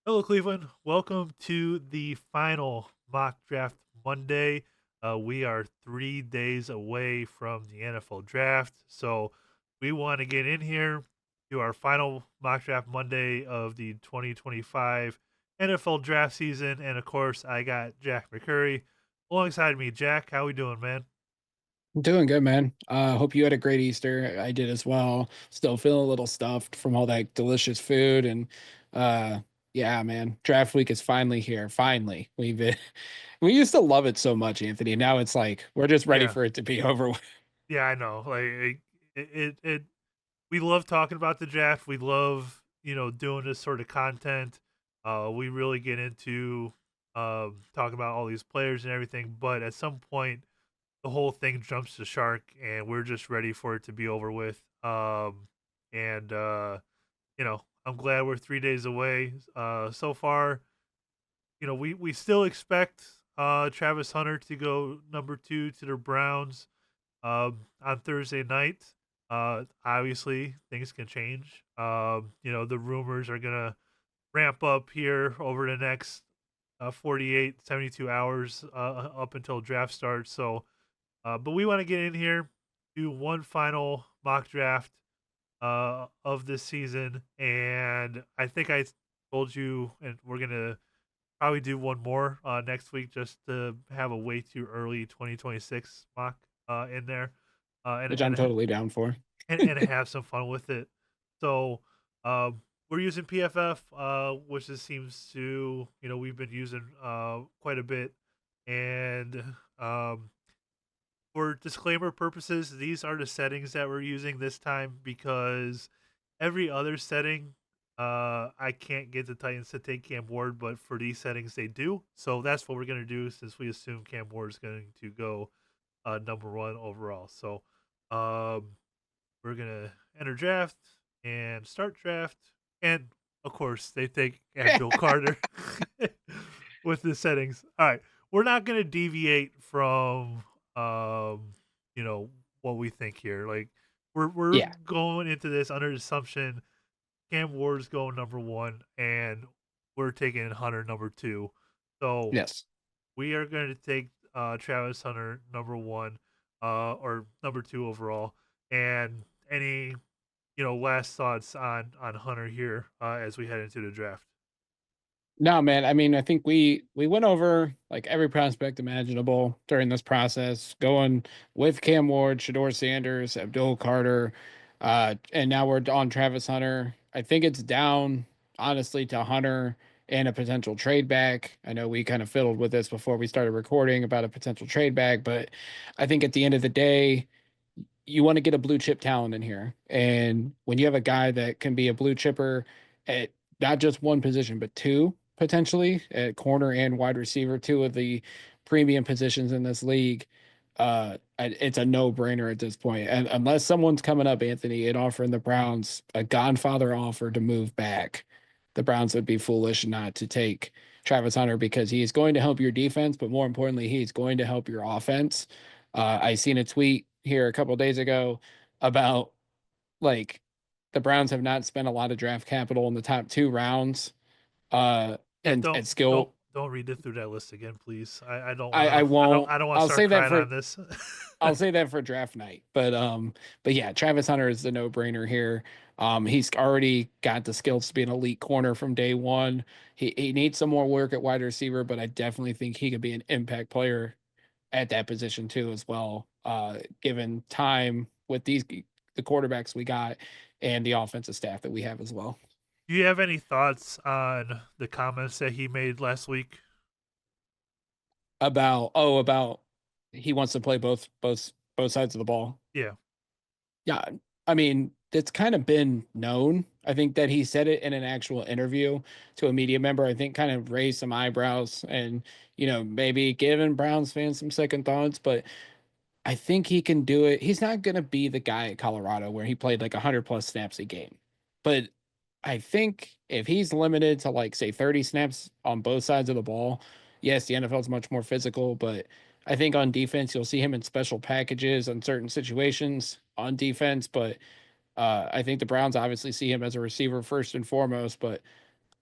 Hello, Cleveland. Welcome to the final mock draft Monday. We are 3 days away from the NFL draft. So we want to get in here to our final mock draft Monday of the 2025 NFL draft season. And of course, I got Jack McCurry alongside me. Jack, how we doing, man? Doing good, man. Hope you had a great Easter. I did as well. Still feeling a little stuffed from all that delicious food and uh yeah, man. Draft week is finally here. Finally. We used to love it so much, Anthony. Now it's like we're just ready Yeah. for it to be over with. Yeah, I know. It we love talking about the draft. We love, doing this sort of content. We really get into talking about all these players and everything, but at some point the whole thing jumps the shark and we're just ready for it to be over with. And I'm glad we're 3 days away. So far, we still expect Travis Hunter to go number two to the Browns on Thursday night. Obviously, things can change. The rumors are going to ramp up here over the next 48, 72 hours up until draft starts. So, but we want to get in here, do one final mock draft of this season. And I think I told you, and we're going to probably do one more next week just to have a way too early 2026 mock in there and, Which I'm and totally down for. and have some fun with it. So we're using PFF, which it seems to we've been using quite a bit. And um, for disclaimer purposes, these are the settings that we're using this time because every other setting, I can't get the Titans to take Cam Ward, but for these settings, they do. So that's what we're going to do since we assume Cam Ward is going to go number one overall. So um, we're going to enter draft and start draft. And of course, they take Abdul Carter with the settings. All right. We're not going to deviate from um, you know, what we think here. Like we're Yeah. going into this under the assumption Cam Ward's going number one, and we're taking Hunter number two. So Yes. we are going to take Travis Hunter number one, or number two overall. And any last thoughts on Hunter here as we head into the draft? No, man. I mean, I think we went over like every prospect imaginable during this process, going with Cam Ward, Shador Sanders, Abdul Carter, and now we're on Travis Hunter. I think it's down honestly to Hunter and a potential trade back. I know we kind of fiddled with this before we started recording about a potential trade back, but I think at the end of the day, you want to get a blue chip talent in here. And when you have a guy that can be a blue chipper at not just one position, but two potentially at corner and wide receiver, two of the premium positions in this league, it's a no brainer at this point. And unless someone's coming up, Anthony, and offering the Browns a Godfather offer to move back, the Browns would be foolish not to take Travis Hunter because he's going to help your defense, but more importantly, he's going to help your offense. I seen a tweet here a couple of days ago about like the Browns have not spent a lot of draft capital in the top two rounds. Uh, Yeah, and don't at don't skill, don't read it through that list again, please. I don't I wanna won't. I don't wanna I'll start say that crying for on this. I'll say that for draft night. But yeah, Travis Hunter is the no brainer here. He's already got the skills to be an elite corner from day one. He needs some more work at wide receiver, but I definitely think he could be an impact player at that position too as well. Given time with the quarterbacks we got and the offensive staff that we have as well. Do you have any thoughts on the comments that he made last week? About he wants to play both sides of the ball. Yeah. Yeah, I mean, it's kind of been known. I think that he said it in an actual interview to a media member. I think kind of raised some eyebrows and, maybe giving Browns fans some second thoughts, but I think he can do it. He's not going to be the guy at Colorado where he played like 100 plus snaps a game. But I think if he's limited to like say 30 snaps on both sides of the ball, yes, the NFL is much more physical, but I think on defense you'll see him in special packages on certain situations on defense, but I think the Browns obviously see him as a receiver first and foremost, but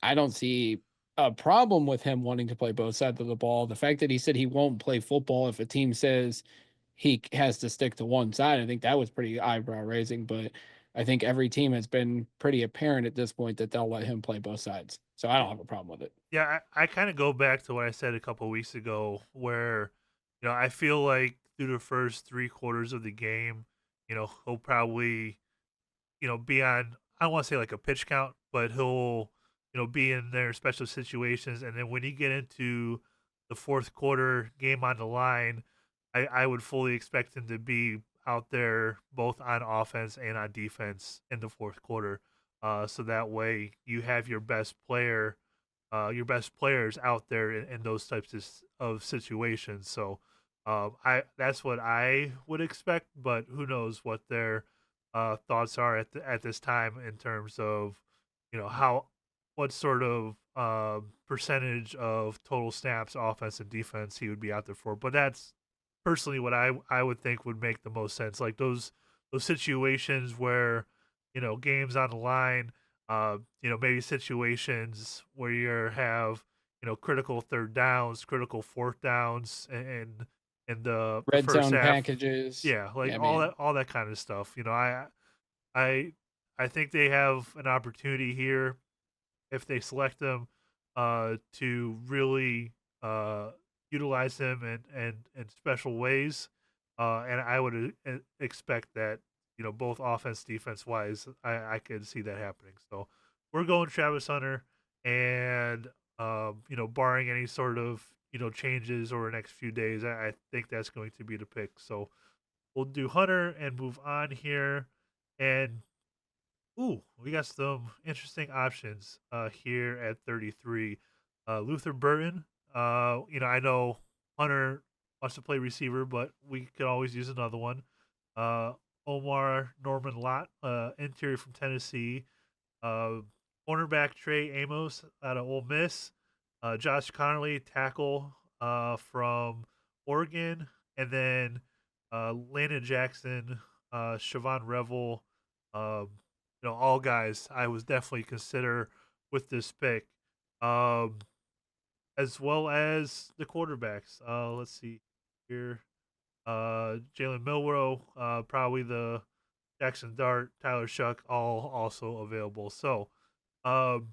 I don't see. a problem with him wanting to play both sides of the ball. The fact that he said he won't play football if a team says he has to stick to one side, I think that was pretty eyebrow raising. But I think every team has been pretty apparent at this point that they'll let him play both sides. So I don't have a problem with it. Yeah, I kind of go back to what I said a couple of weeks ago, where I feel like through the first 3 quarters of the game, he'll probably be on. I don't want to say like a pitch count, but he'll be in their special situations, and then when you get into the fourth quarter, game on the line, I would fully expect him to be out there both on offense and on defense in the fourth quarter. So that way you have your best players out there in those types of situations. So I that's what I would expect, but who knows what their thoughts are at this time in terms of how what sort of percentage of total snaps, offense and defense he would be out there for. But that's personally what I would think would make the most sense. Like those situations where games on the line, maybe situations where you have critical third downs, critical fourth downs, and the Red first zone half. packages. Yeah, like Yeah, I mean, all that kind of stuff. I I think they have an opportunity here if they select him to really utilize him in special ways. And I would expect that both offense defense wise, I could see that happening. So we're going Travis Hunter, and barring any sort of changes over the next few days, I think that's going to be the pick. So we'll do Hunter and move on here. And ooh, we got some interesting options here at 33. Luther Burton. I know Hunter wants to play receiver, but we could always use another one. Uh, Omar Norman Lott, interior from Tennessee. Uh, Cornerback Trey Amos out of Ole Miss. Josh Connolly, tackle from Oregon. And then Landon Jackson, Siobhan Revel, um, all guys I was definitely consider with this pick, um, as well as the quarterbacks. Let's see here. Jalen Milrow, probably the Jackson Dart, Tyler Shuck, all also available. So, um,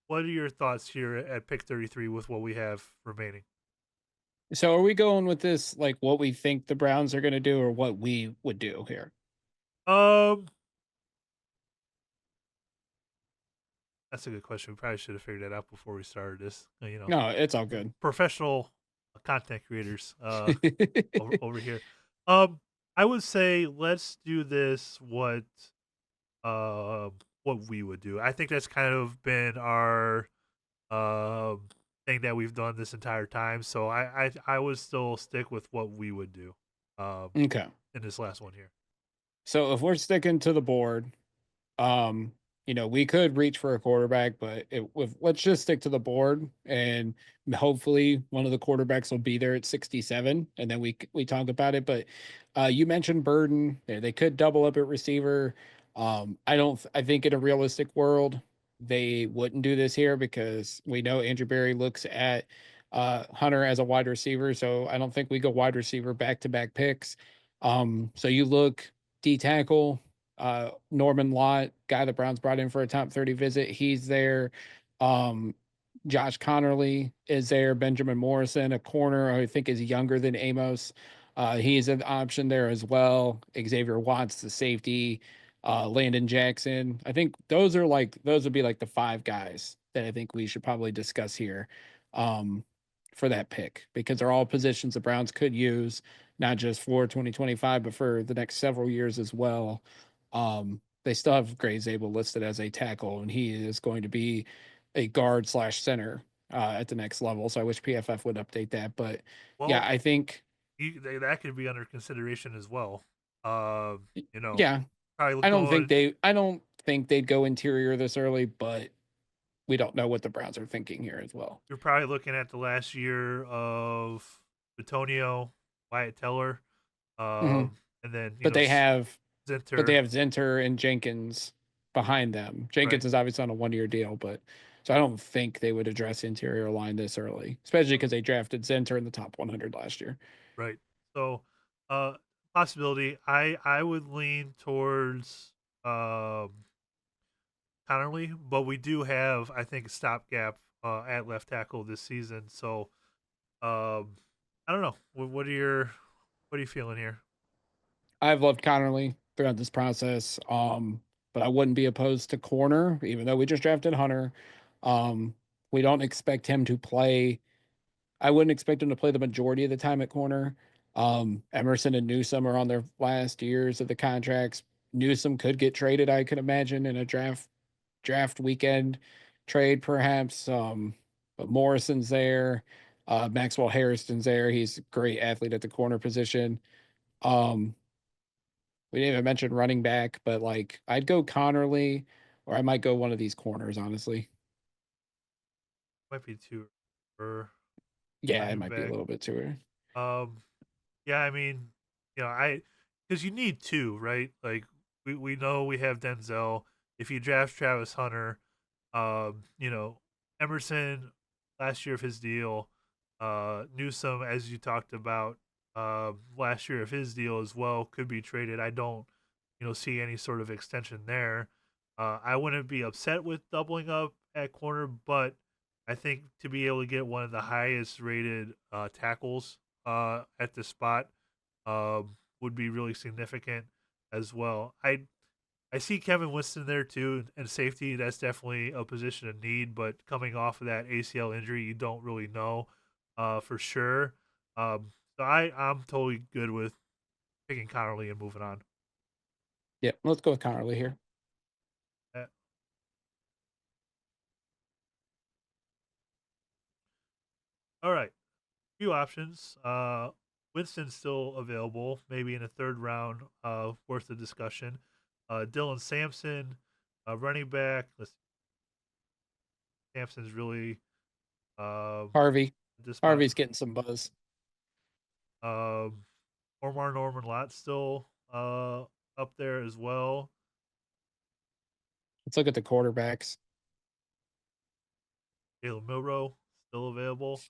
what are your thoughts here at pick 33 with what we have remaining? so are we going with this like what we think the Browns are going to do or what we would do here? Um, that's a good question. We probably should have figured that out before we started this. No, it's all good. Professional content creators over here. Um, I would say let's do this. What we would do. I think that's kind of been our um thing that we've done this entire time. So I would still stick with what we would do um Okay. in this last one here. So if we're sticking to the board, we could reach for a quarterback, but let's just stick to the board, and hopefully one of the quarterbacks will be there at 67, and then we talk about it. But you mentioned Burden. They could double up at receiver. I don't. I think in a realistic world, they wouldn't do this here because we know Andrew Berry looks at Hunter as a wide receiver, so I don't think we go wide receiver back to back picks. So you look D tackle, Norman Lott, guy the Browns brought in for a top 30 visit. He's there. Um, Josh Connerly is there. Benjamin Morrison, a corner, I think is younger than Amos. He's an option there as well. Xavier Watts, the safety. Landon Jackson. I think those would be like the five guys that I think we should probably discuss here for that pick because they're all positions the Browns could use, not just for 2025, but for the next several years as well. They still have Gray Zabel listed as a tackle, and he is going to be a guard slash center at the next level. So I wish PFF would update that. But yeah, Well, I think that could be under consideration as well. Um, you know, yeah, probably going. I don't think they'd go interior this early, but we don't know what the Browns are thinking here as well. You're probably looking at the last year of Batonio, Wyatt Teller, hmm and then But they have Zinter. Zinter and Jenkins behind them. Right. Jenkins is obviously on a 1 year deal, but So I don't think they would address interior line this early, especially Uh, because they drafted center in the top 100 last year. right. So, uh, possibility. I would lean towards Connerly, but we do have, I think, a stopgap at left tackle this season. So, I don't know. What are you feeling here? I've loved Connerly throughout this process, but I wouldn't be opposed to corner, even though we just drafted Hunter. Um, we don't expect him to play. I wouldn't expect him to play the majority of the time at corner. Emerson and Newsome are on their last years of the contracts. Newsome could get traded, I could imagine, in a draft weekend trade, perhaps. But Morrison's there. Maxwell Harrison's there. He's a great athlete at the corner position. Um, we didn't even mention running back, but like I'd go Connerly, or I might go one of these corners, honestly. Might be too for Yeah, it running might be a back. little bit too early. Um, yeah, I mean, I because you need two, right? Like we know we have Denzel. If you draft Travis Hunter, you know, Emerson last year of his deal, Newsome, as you talked about, last year of his deal as well, could be traded. I don't, see any sort of extension there. I wouldn't be upset with doubling up at corner, but I think to be able to get one of the highest rated tackles at the spot would be really significant as well. I see Kevin Winston there too, and safety. That's definitely a position of need. But coming off of that ACL injury, you don't really know for sure. So I'm totally good with picking Connerly and moving on. Yeah, let's go with Connerly here. Uh, all right, few options. Winston's still available, maybe in a third round, worth the discussion. Dylan Sampson, running back. Sampson's really um, Harvey. this spot. Harvey's getting some buzz. Um, Omar Norman Lott still up there as well. Let's look at the quarterbacks. Jalen Milrow still available.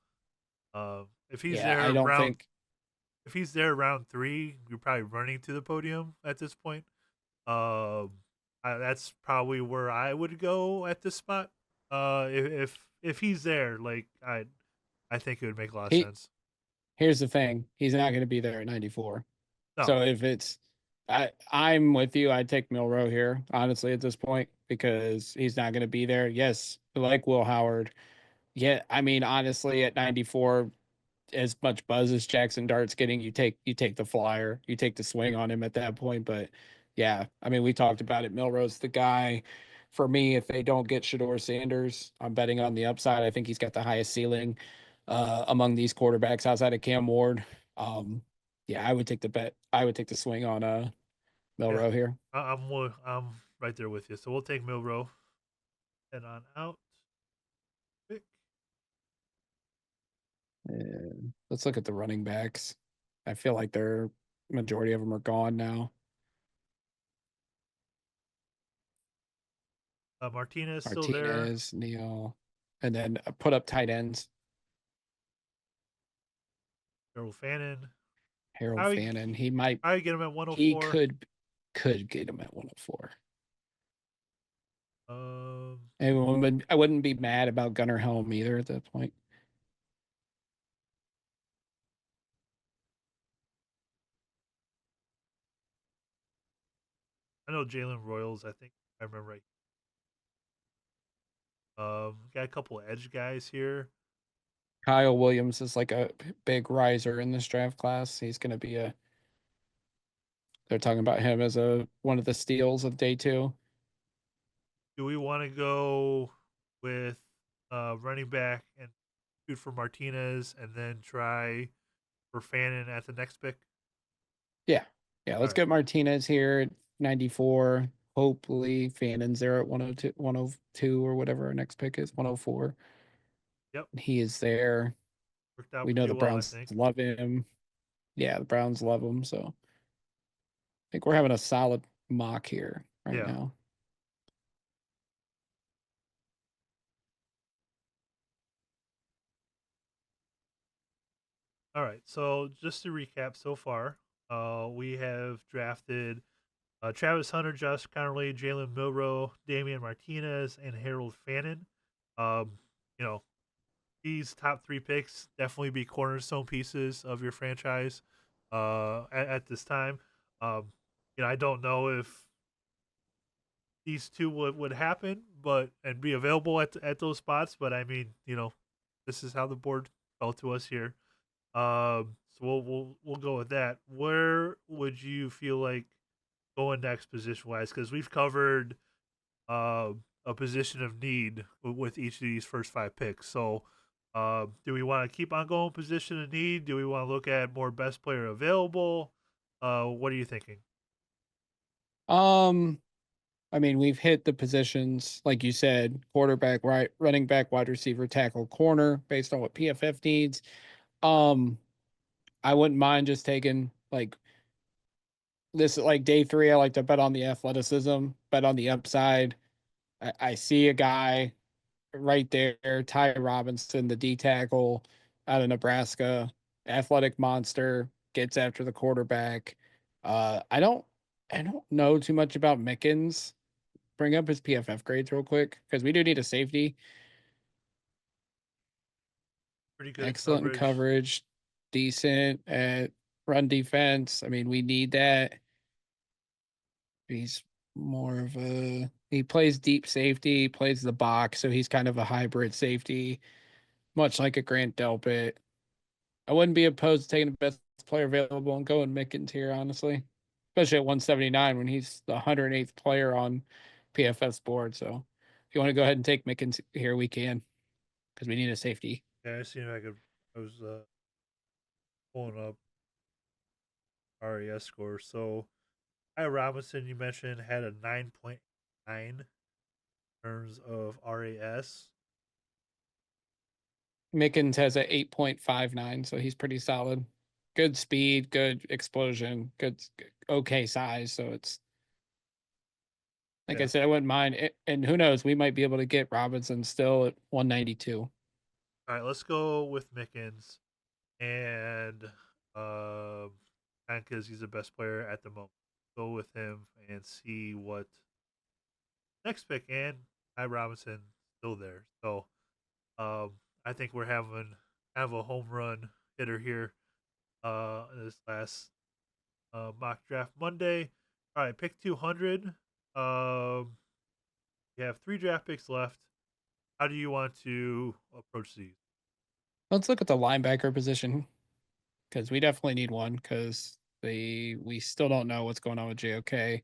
If he's Yeah, there I don't round think if he's there round three, you're probably running to the podium at this point. Um, that's probably where I would go at this spot. If he's there, like I think it would make a lot of he sense. here's the thing. He's not going to be there at 94. No, So if it's I'm with you. I'd take Milrow here, honestly, at this point, because he's not going to be there. Yes, like Will Howard. Yeah, I mean, honestly, at 94, as much buzz as Jackson Dart's getting, you take the flyer, you take the swing on him at that point. But yeah, I mean, we talked about it. Milrow's the guy for me. If they don't get Shador Sanders, I'm betting on the upside. I think he's got the highest ceiling among these quarterbacks outside of Cam Ward. Um, yeah, I would take the bet. I would take the swing on yeah, Milrow here. I'm right there with you. So we'll take Milrow head on out. Pick. And let's look at the running backs. I feel like they're majority of them are gone now. Martinez still there. Martinez, Neal, and then put up tight ends. Harold Fannin. Harold Probably Fannin. He might probably get him at he 104. could get him at 104. Um, And I wouldn't be mad about Gunnar Helm either at that point. I know Jalen Royals. I think I remember right. Got a couple of edge guys here. Kyle Williams is like a big riser in this draft class. He's going to be a. They're talking about him as a one of the steals of day two. Do we want to go with running back and shoot for Martinez, and then try for Fannin at the next pick? Yeah, yeah. All Let's right. get Martinez here at 94. Hopefully, Fannon's there at 102, 102 or whatever our next pick is, 104. Yep. He is there. Worked out We know pretty the well, I Browns think. love him. Yeah, the Browns love him. So I think we're having a solid mock here right Yeah. now. All right. So just to recap so far, we have drafted Travis Hunter, Josh Connerly, Jalen Milrow, Damian Martinez, and Harold Fannin. Um, you know, these top three picks definitely be cornerstone pieces of your franchise at this time. Um, I don't know if these two would happen, but and be available at those spots. But I mean, this is how the board fell to us here. So we'll go with that. Where would you feel like going next position wise? Because we've covered uh, a position of need with each of these first five picks. So, do we want to keep on going position of need? Do we want to look at more best player available? What are you thinking? Um, I mean, we've hit the positions like you said: quarterback, right, running back, wide receiver, tackle, corner, based on what PFF needs. Um, I wouldn't mind just taking like this, like day three. I like to bet on the athleticism, bet on the upside. I see a guy right there, Ty Robinson, the D tackle out of Nebraska, athletic monster, gets after the quarterback. I don't know too much about Mickens. Bring up his PFF grades real quick because we do need a safety. Pretty good in Excellent coverage. coverage, decent at run defense. I mean, we need that. He's more of a he plays deep safety, plays the box, so he's kind of a hybrid safety, much like a Grant Delpit. I wouldn't be opposed to taking the best player available and going Mickens here, honestly, especially at 179 when he's the 108th player on PFS board. So if you want to go ahead and take Mickens here, we can because we need a safety. Yeah, I seen if I could. I was pulling up RAS score. So, Ty Robinson, you mentioned had a 9.9 in terms of RAS. Mickens has a 8.59, so he's pretty solid. Good speed, good explosion, good okay size. So it's like I Yeah. said, I wouldn't mind it. And who knows, we might be able to get Robinson still at 192. All right, let's go with Mickens and um, because he's the best player at the moment. Go with him and see what next pick. And Ty Robinson still there. So I think we're having kind of a home run hitter here in this last mock draft Monday. All right, pick 200. Um, you have three draft picks left. How do you want to approach these? Let's look at the linebacker position because we definitely need one because we still don't know what's going on with JOK.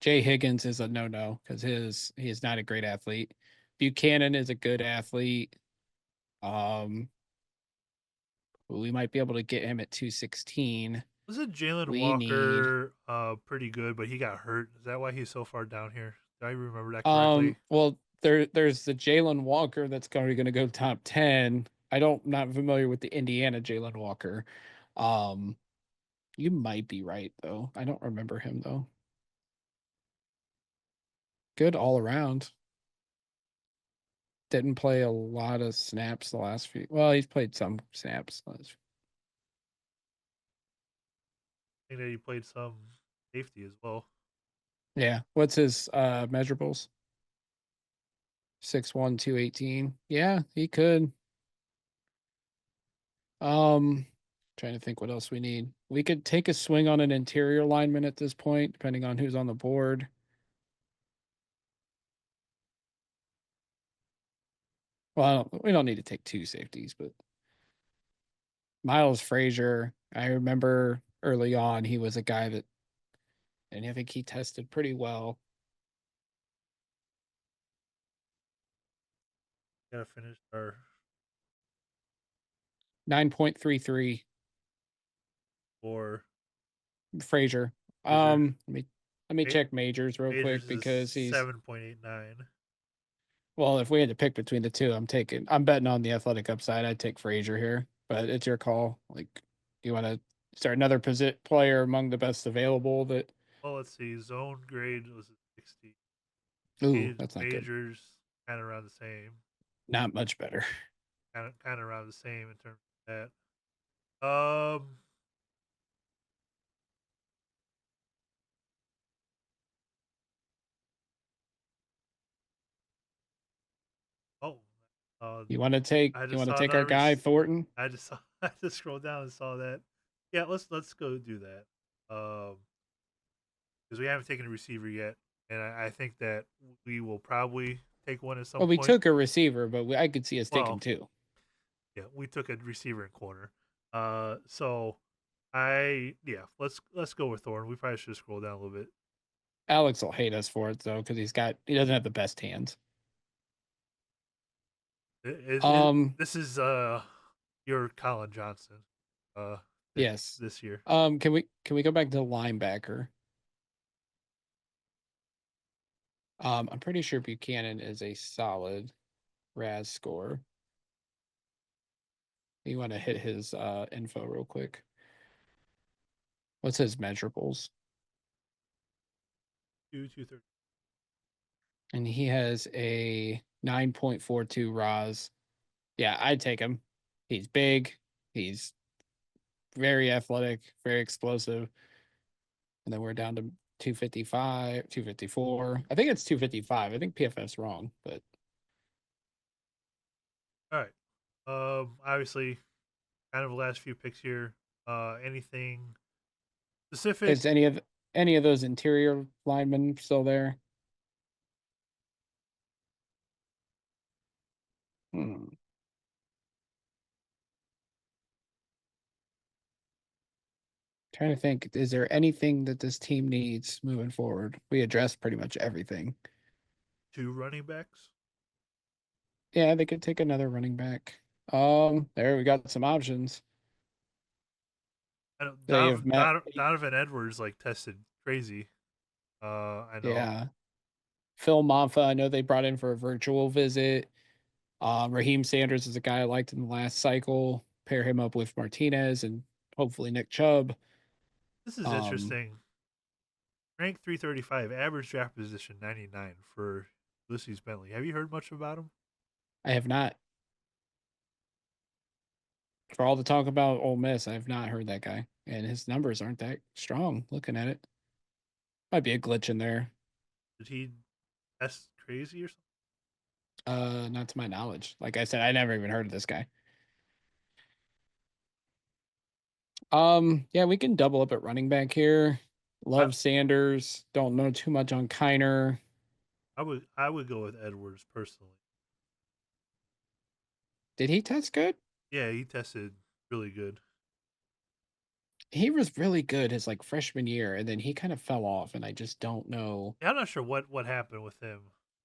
Jay Higgins is a no because he is not a great athlete. Buchanan is a good athlete. Um, we might be able to get him at 216. Wasn't Jalen We need Walker pretty good, but he got hurt? Is that why he's so far down here? Do I remember that correctly? well there's the Jalen Walker that's going to go top 10. I don't not familiar with the Indiana Jalen Walker. Um, you might be right though. I don't remember him though. Good all around. Didn't play a lot of snaps the last few. Well, he's played some snaps. I think that he played some safety as well. Yeah. What's his measurables? 6'1", 218. Yeah, he could. Um Trying to think what else we need. We could take a swing on an interior lineman at this point, depending on who's on the board. Well, we don't need to take two safeties, but Miles Frazier, I remember early on he was a guy that, and I think he tested pretty well. Gotta finish our 9.33 for Frazier. Frazier. Let me Ma- check majors real quick Majors is because he's 7.89. well, if we had to pick between the two, I'm betting on the athletic upside. I'd take Frazier here, but it's your call. Like, you want to start another player among the best available that, Well, let's see. Zone grade was a 60. ooh, that's not good. Majors kind of around the same. Not much better. Kind of around the same in terms of that. Um. Oh. Uh. I You just want to saw take our another. guy Thornton? I just saw. I just scrolled down and saw that. Yeah. Let's go do that. Because we haven't taken a receiver yet, and I think that we will probably take one at some Well, we point. took a receiver, but I could see us taking Well, two. yeah, we took a receiver and corner. So I yeah, let's go with Thorne. We probably should scroll down a little bit. Alex will hate us for it though, because he doesn't have the best hands. Um, This is your Colin Johnson, uh, this, yes. this year. Can we go back to linebacker? I'm pretty sure Buchanan is a solid RAS score. You want to hit his info real quick. What's his measurables? 230. And he has a 9.42 RAS. Yeah, I'd take him. He's big. He's very athletic, very explosive. And then we're down to 255, 254. I think it's 255. I think PFF's wrong, but All right. Obviously, kind of the last few picks here. Anything specific? is any of those interior linemen still there? Hmm. Trying to think, is there anything that this team needs moving forward? We addressed pretty much everything. Two running backs. Yeah, they could take another running back. There we got some options. I know They have met. Donovan Edwards like tested crazy. I know. Yeah. Phil Monfa, I know they brought in for a virtual visit. Raheem Sanders is a guy I liked in the last cycle. Pair him up with Martinez and hopefully Nick Chubb. This is Um, interesting. Rank 335, average draft position 99 for Ulysses Bentley. Have you heard much about him? I have not, for all the talk about Ole Miss, I have not heard that guy. And his numbers aren't that strong looking at it. Might be a glitch in there. Did he test crazy or something? Not to my knowledge. Like I said, I never even heard of this guy. Yeah, we can double up at running back here. I, Love Sanders. Don't know too much on Kiner. I would go with Edwards personally. Did he test good? Yeah, he tested really good. He was really good his like freshman year, and then he kind of fell off, and I just don't know. Yeah, I'm not sure what happened with him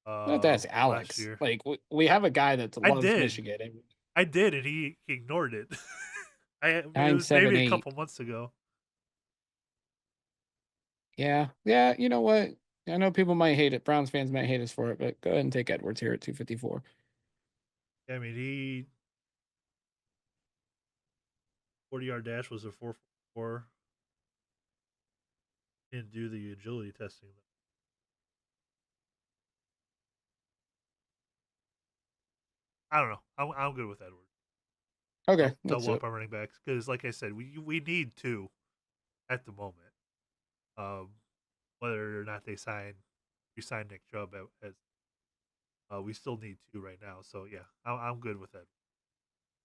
Not that's last Alex. year. Like we have a guy that I loves did. Michigan. And I did and he ignored it. It nine was seven maybe a eight. couple months ago. Yeah, yeah. You know what? I know people might hate it. Browns fans might hate us for it, but go ahead and take Edwards here at 254. I mean, he 40-yard dash was a 4.44. Didn't do the agility testing. I don't know. I'm good with Edwards. Okay, let's Double do up it. our running backs because, like I said, we need two at the moment. Um, whether or not they resign Nick Chubb as we still need two right now. So yeah, I'm good with that.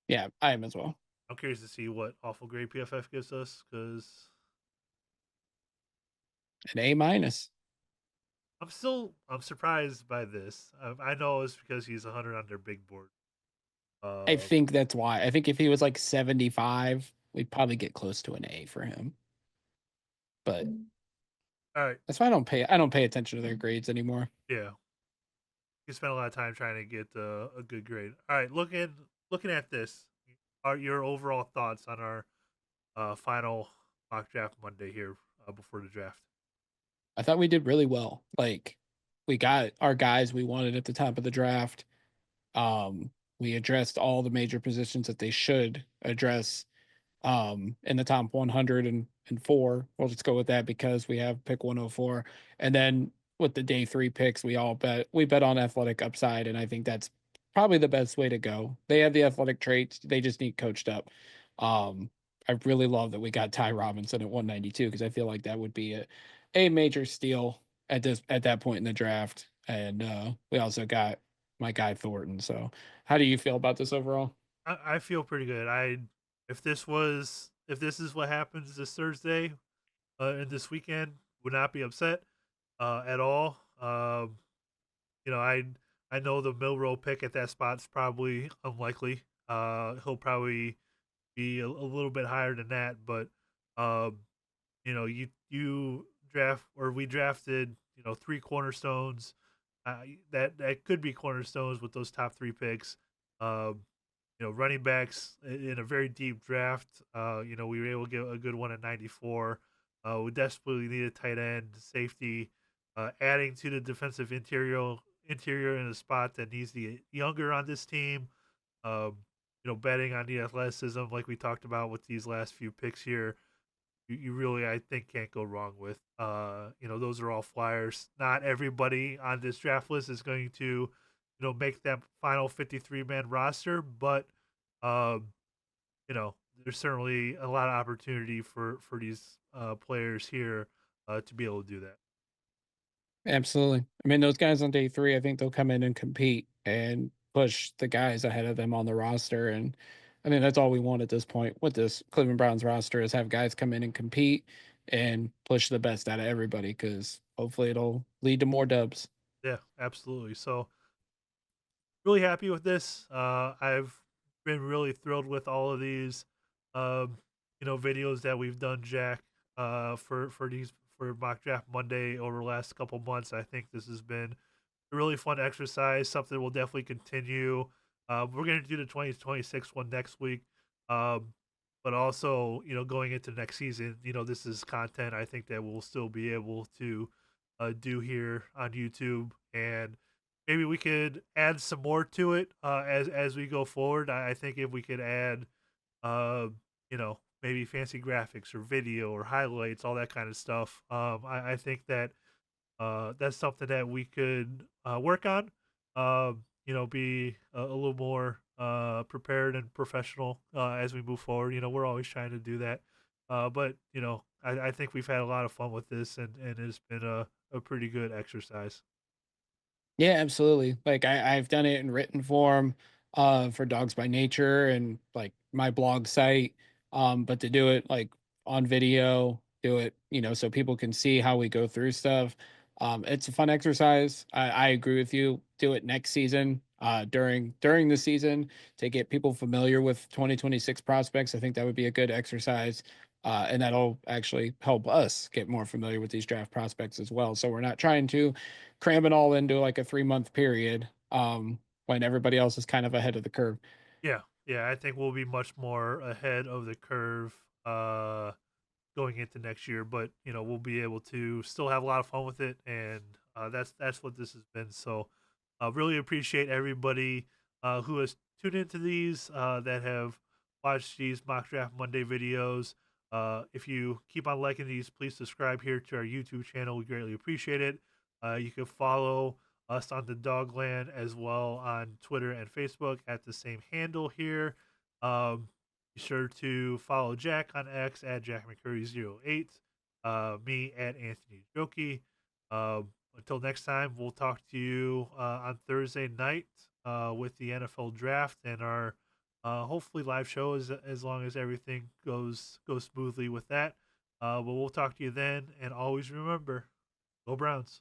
Yeah, I am as well. I'm curious to see what awful grade PFF gives us because An A minus. I'm surprised by this. I know it's because he's 100 on their big board. I Uh, think that's why. I think if he was like 75, we'd probably get close to an A for him. But all right, that's why I don't pay attention to their grades anymore. yeah, you spent a lot of time trying to get a good grade. All right, looking at this, are your overall thoughts on our final mock draft Monday here before the draft? I thought we did really well. Like we got our guys we wanted at the top of the draft. Um, we addressed all the major positions that they should address in the top 104. We'll just go with that because we have pick 104. And then with the day 3 picks, we bet on athletic upside, and I think that's probably the best way to go. They have the athletic traits, they just need coached up. Um, I really love that we got Ty Robinson at 192 because I feel like that would be a major steal at that point in the draft. And we also got my guy Thornton. So how do you feel about this overall? I feel pretty good. If this is what happens this Thursday and this weekend, would not be upset at all. You know, I know the Milrow pick at that spot's probably unlikely. He'll probably be a little bit higher than that, but um, you know, you draft or we drafted, you know, three cornerstones. That could be cornerstones with those top three picks. Um, you know, running backs in a very deep draft. You know, we were able to get a good one at 94. We desperately need a tight end, safety, adding to the defensive interior in a spot that needs to get younger on this team. Um, you know, betting on the athleticism like we talked about with these last few picks here. You really, I think, can't go wrong with. You know, those are all flyers. Not everybody on this draft list is going to, you know, make that final 53-man roster, but um, you know, there's certainly a lot of opportunity for these players here to be able to do that. Absolutely. I mean, those guys on day three, I think they'll come in and compete and push the guys ahead of them on the roster. And I mean, that's all we want at this point with this Cleveland Browns roster is have guys come in and compete and push the best out of everybody because hopefully it'll lead to more dubs. Yeah, absolutely. So really happy with this. I've been really thrilled with all of these, um, you know, videos that we've done, Jack, for these for mock draft Monday over the last couple months. I think this has been a really fun exercise. Something we'll definitely continue. We're going to do the 2026 one next week, um, but also, you know, going into next season, you know, this is content I think that we'll still be able to do here on YouTube, and maybe we could add some more to it as we go forward. I think if we could add, uh, you know, maybe fancy graphics or video or highlights, all that kind of stuff. I think that that's something that we could work on. You know, be a little more prepared and professional as we move forward. You know, we're always trying to do that. But you know, I think we've had a lot of fun with this, and it's been a pretty good exercise. Yeah, absolutely. Like I've done it in written form for Dogs by Nature and like my blog site. But to do it like on video, do it, so people can see how we go through stuff. It's a fun exercise. I agree with you. Do it next season, during the season to get people familiar with 2026 prospects. I think that would be a good exercise. And that'll actually help us get more familiar with these draft prospects as well. So we're not trying to cram it all into like a 3 month period when everybody else is kind of ahead of the curve. Yeah, yeah, I think we'll be much more ahead of the curve going into next year, but you know we'll be able to still have a lot of fun with it, and that's what this has been. So, really appreciate everybody who has tuned into these that have watched these mock draft Monday videos. If you keep on liking these, please subscribe here to our YouTube channel. We greatly appreciate it. You can follow us on the Dogland as well on Twitter and Facebook at the same handle here. Be sure to follow Jack on X at JackMcCurry08, me at Anthony Joki. Until next time, we'll talk to you on Thursday night with the NFL draft and our hopefully live show as long as everything goes smoothly with that. But we'll talk to you then, and always remember, go Browns.